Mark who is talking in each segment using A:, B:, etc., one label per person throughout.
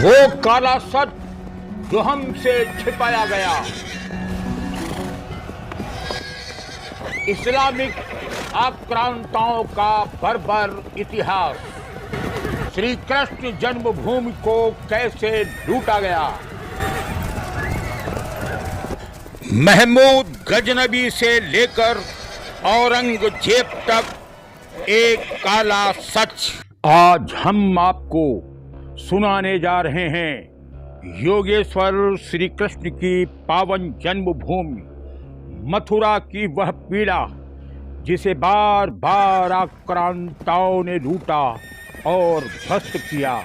A: वो काला सच जो हमसे छिपाया गया। इस्लामिक आक्रांताओं का बर्बर इतिहास। श्री कृष्ण जन्मभूमि को कैसे लूटा गया। महमूद गजनबी से लेकर औरंगजेब तक एक काला सच। आज हम आपको सुनाने जा रहे हैं योगेश्वर श्री कृष्ण की पावन जन्मभूमि मथुरा की वह पीड़ा जिसे बार बार आक्रांताओं ने लूटा और ध्वस्त किया।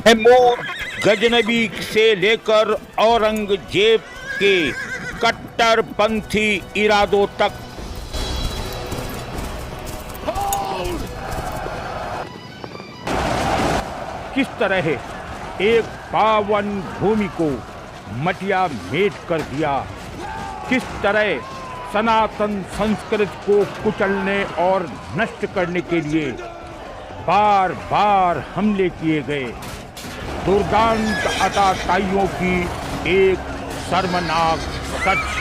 A: महमूद गजनबी से लेकर औरंगजेब के कट्टरपंथी इरादों तक। किस तरह एक पावन भूमि को मटिया मेट कर दिया, किस तरह सनातन संस्कृति को कुचलने और नष्ट करने के लिए बार बार हमले किए गए। दुर्दांत अताताइयों की एक शर्मनाक सच।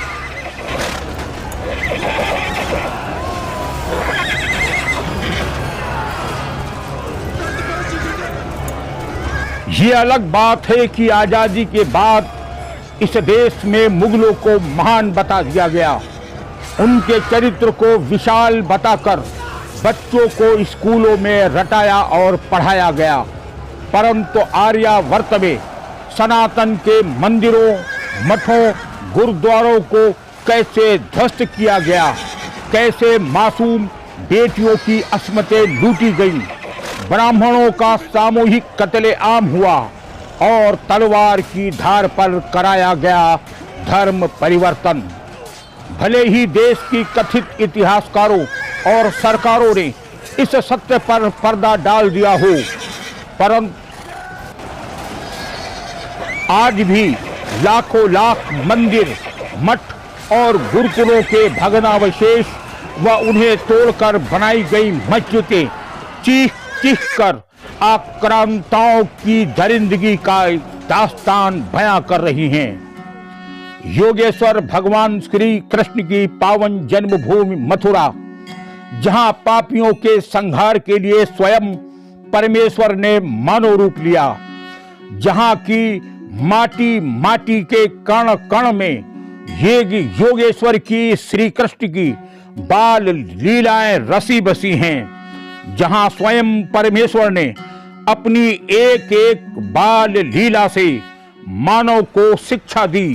A: ये अलग बात है कि आजादी के बाद इस देश में मुगलों को महान बता दिया गया, उनके चरित्र को विशाल बताकर बच्चों को स्कूलों में रटाया और पढ़ाया गया, परंतु आर्यावर्त में सनातन के मंदिरों, मठों, गुरुद्वारों को कैसे ध्वस्त किया गया, कैसे मासूम बेटियों की अस्मतें लूटी गई, ब्राह्मणों का सामूहिक कत्लेआम हुआ और तलवार की धार पर कराया गया धर्म परिवर्तन। भले ही देश की कथित इतिहासकारों और सरकारों ने इस सत्य पर पर्दा डाल दिया हो, परंतु आज भी लाखों लाख मंदिर, मठ और गुरुकुलों के भग्नावशेष व उन्हें तोड़कर बनाई गई मस्जिदें चीख चीख कर आक्रांताओं की दरिंदगी का दास्तान बयां कर रही हैं। योगेश्वर भगवान श्री कृष्ण की पावन जन्मभूमि मथुरा, जहां पापियों के संहार के लिए स्वयं परमेश्वर ने मानव रूप लिया, जहां की माटी माटी के कण कण में योगेश्वर की श्री कृष्ण की बाल लीलाएं रसी बसी हैं, जहां स्वयं परमेश्वर ने अपनी एक एक बाल लीला से मानव को शिक्षा दी,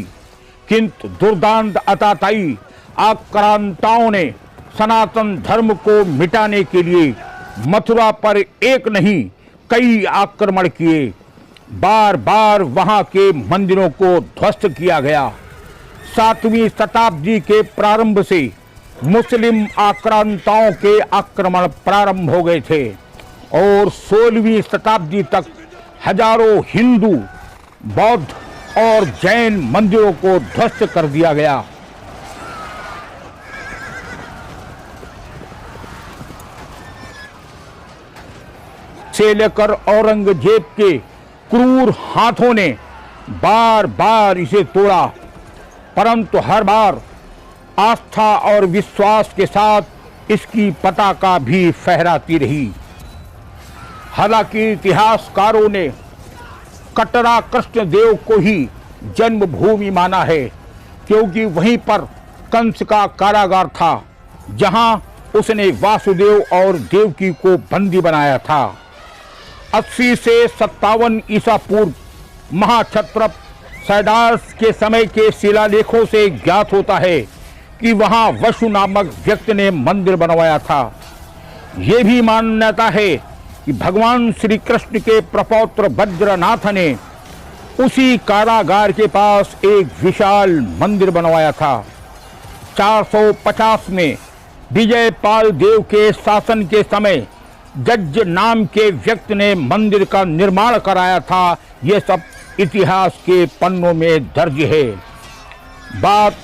A: किंतु दुर्दांत अताताई आक्रांताओं ने सनातन धर्म को मिटाने के लिए मथुरा पर एक नहीं कई आक्रमण किए। बार बार वहां के मंदिरों को ध्वस्त किया गया। 7वीं शताब्दी के प्रारंभ से मुस्लिम आक्रांताओं के आक्रमण प्रारंभ हो गए थे और 16वीं शताब्दी तक हजारों हिंदू, बौद्ध और जैन मंदिरों को ध्वस्त कर दिया गया। से लेकर औरंगजेब के क्रूर हाथों ने बार बार इसे तोड़ा, परंतु हर बार आस्था और विश्वास के साथ इसकी पताका भी फहराती रही। हालांकि इतिहासकारों ने कटरा कृष्णदेव को ही जन्मभूमि माना है, क्योंकि वहीं पर कंस का कारागार था, जहां उसने वासुदेव और देवकी को बंदी बनाया था। 80 से 57 ईसा पूर्व महाक्षत्रप सैदास के समय के शिलालेखों से ज्ञात होता है कि वहां वसु नामक व्यक्ति ने मंदिर बनवाया था। ये भी मान्यता है कि भगवान श्री कृष्ण के प्रपौत्र बद्रनाथ ने उसी कारागार के पास एक विशाल मंदिर बनवाया था। 450 में विजयपाल देव के शासन के समय जज नाम के व्यक्ति ने मंदिर का निर्माण कराया था। ये सब इतिहास के पन्नों में दर्ज है। बात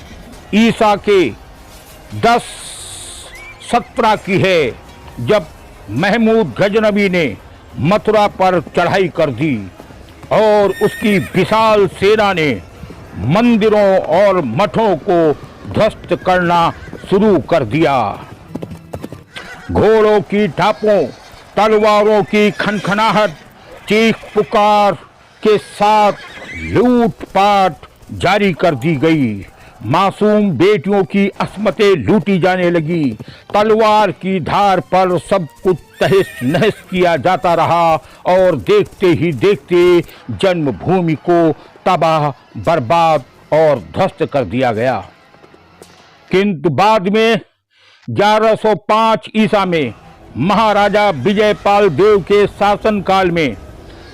A: ईसा के 1017 की है, जब महमूद गजनबी ने मथुरा पर चढ़ाई कर दी और उसकी विशाल सेना ने मंदिरों और मठों को ध्वस्त करना शुरू कर दिया। घोड़ों की टापों, तलवारों की खनखनाहट, चीख पुकार के साथ लूटपाट जारी कर दी गई। मासूम बेटियों की अस्मतें लूटी जाने लगी। तलवार की धार पर सब कुछ तहस नहस किया जाता रहा और देखते ही देखते जन्मभूमि को तबाह, बर्बाद और ध्वस्त कर दिया गया। किंतु बाद में 1105 ईसा में महाराजा विजयपाल देव के शासनकाल में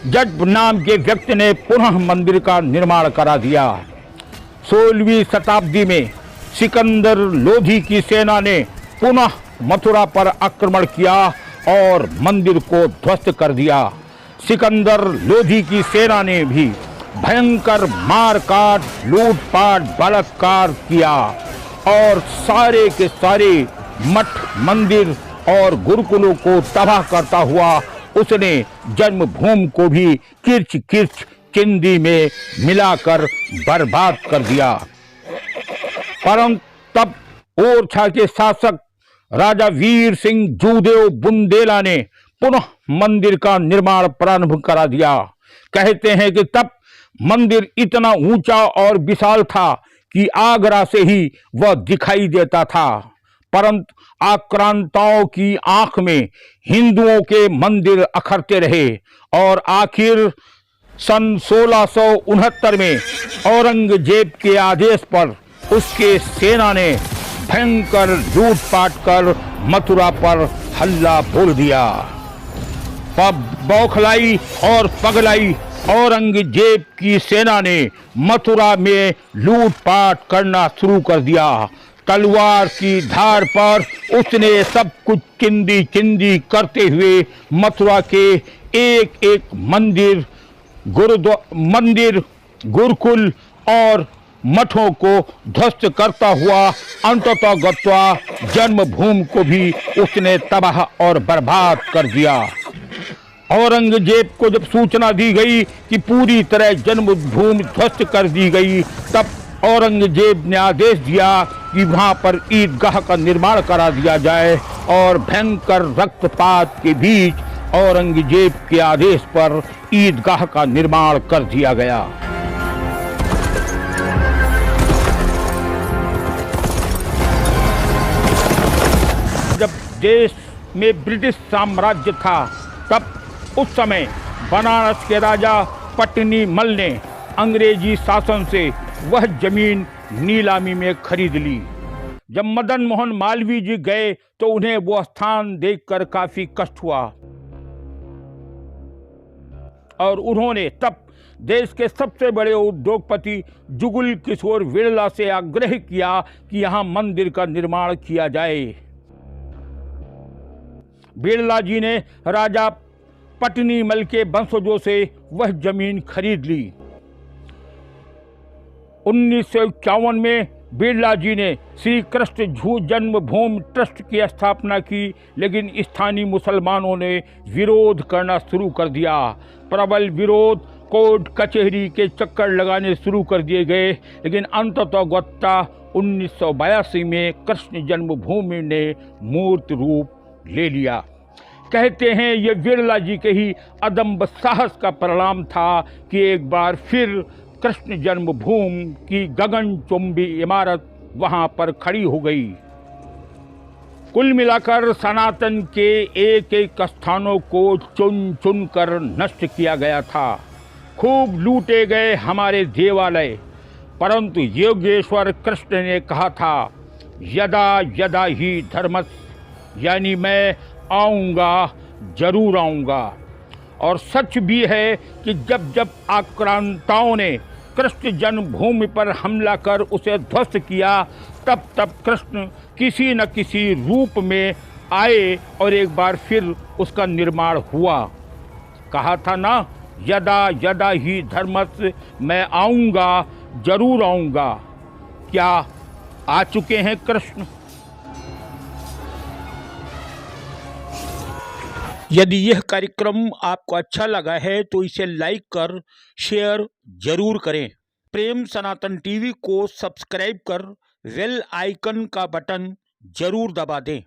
A: जट नाम के व्यक्ति ने पुनः मंदिर का निर्माण करा दिया। 16वीं शताब्दी में सिकंदर लोधी की सेना ने पुनः मथुरा पर आक्रमण किया और मंदिर को ध्वस्त कर दिया। सिकंदर लोधी की सेना ने भी भयंकर मारकाट, लूटपाट, बलात्कार किया और सारे के सारे मठ, मंदिर और गुरुकुलों को तबाह करता हुआ उसने जन्मभूमि को भी किर्च किर्च चिंदी में मिलाकर बर्बाद कर दिया। परंतु तब ओरछा के शासक राजा वीर सिंह जूदेव बुंदेला ने पुनः मंदिर का निर्माण प्रारंभ करा दिया। कहते हैं कि तब मंदिर इतना ऊंचा और विशाल था कि आगरा से ही वह दिखाई देता था। परंतु आक्रांताओं की आंख में हिंदुओं के मंदिर अखरते रहे और आखिर सन 1669 में औरंगजेब के आदेश पर उसके सेना ने भयंकर लूटपाट कर मथुरा पर हल्ला बोल दिया। बौखलाई और पगलाई औरंगजेब की सेना ने मथुरा में लूटपाट करना शुरू कर दिया। तलवार की धार पर उसने सब कुछ चिंदी चिंदी करते हुए मथुरा के एक एक मंदिर, गुरुकुल और मठों को ध्वस्त करता हुआ अंततः गत्वा जन्मभूमि को भी उसने तबाह और बर्बाद कर दिया। औरंगजेब को जब सूचना दी गई कि पूरी तरह जन्मभूमि ध्वस्त कर दी गई, तब औरंगजेब ने आदेश दिया कि वहां पर ईदगाह का निर्माण करा दिया जाए और भयंकर रक्तपात के बीच औरंगजेब के आदेश पर ईदगाह का निर्माण कर दिया गया। जब देश में ब्रिटिश साम्राज्य था, तब उस समय बनारस के राजा पट्टनी मल ने अंग्रेजी शासन से वह जमीन नीलामी में खरीद ली। जब मदन मोहन मालवीय जी गए तो उन्हें वो स्थान देखकर काफी कष्ट हुआ और उन्होंने तब देश के सबसे बड़े उद्योगपति जुगल किशोर बिरला से आग्रह किया कि यहाँ मंदिर का निर्माण किया जाए। बिरला जी ने राजा पट्टनी मल के वंशजों से वह जमीन खरीद ली। 1951 में बिरला जी ने श्री कृष्ण झू जन्मभूमि ट्रस्ट की स्थापना की, लेकिन स्थानीय मुसलमानों ने विरोध करना शुरू कर दिया। प्रबल विरोध, कोर्ट कचहरी के चक्कर लगाने शुरू कर दिए गए, लेकिन अंततः 1982 में कृष्ण जन्मभूमि ने मूर्त रूप ले लिया। कहते हैं ये बिरला जी के ही अदम्य साहस का परिणाम था कि एक बार फिर कृष्ण जन्मभूमि की गगनचुंबी इमारत वहां पर खड़ी हो गई। कुल मिलाकर सनातन के एक एक स्थानों को चुन चुन कर नष्ट किया गया था। खूब लूटे गए हमारे देवालय, परंतु योगेश्वर कृष्ण ने कहा था यदा यदा ही धर्मस्य, यानी मैं आऊँगा, जरूर आऊँगा। और सच भी है कि जब जब आक्रांताओं ने कृष्ण जन्मभूमि पर हमला कर उसे ध्वस्त किया, तब तब कृष्ण किसी न किसी रूप में आए और एक बार फिर उसका निर्माण हुआ। कहा था ना, यदा यदा ही धर्मस्य, मैं आऊँगा, जरूर आऊँगा। क्या आ चुके हैं कृष्ण? यदि यह कार्यक्रम आपको अच्छा लगा है तो इसे लाइक कर शेयर जरूर करें। प्रेम सनातन टीवी को सब्सक्राइब कर बेल आइकन का बटन जरूर दबा दें।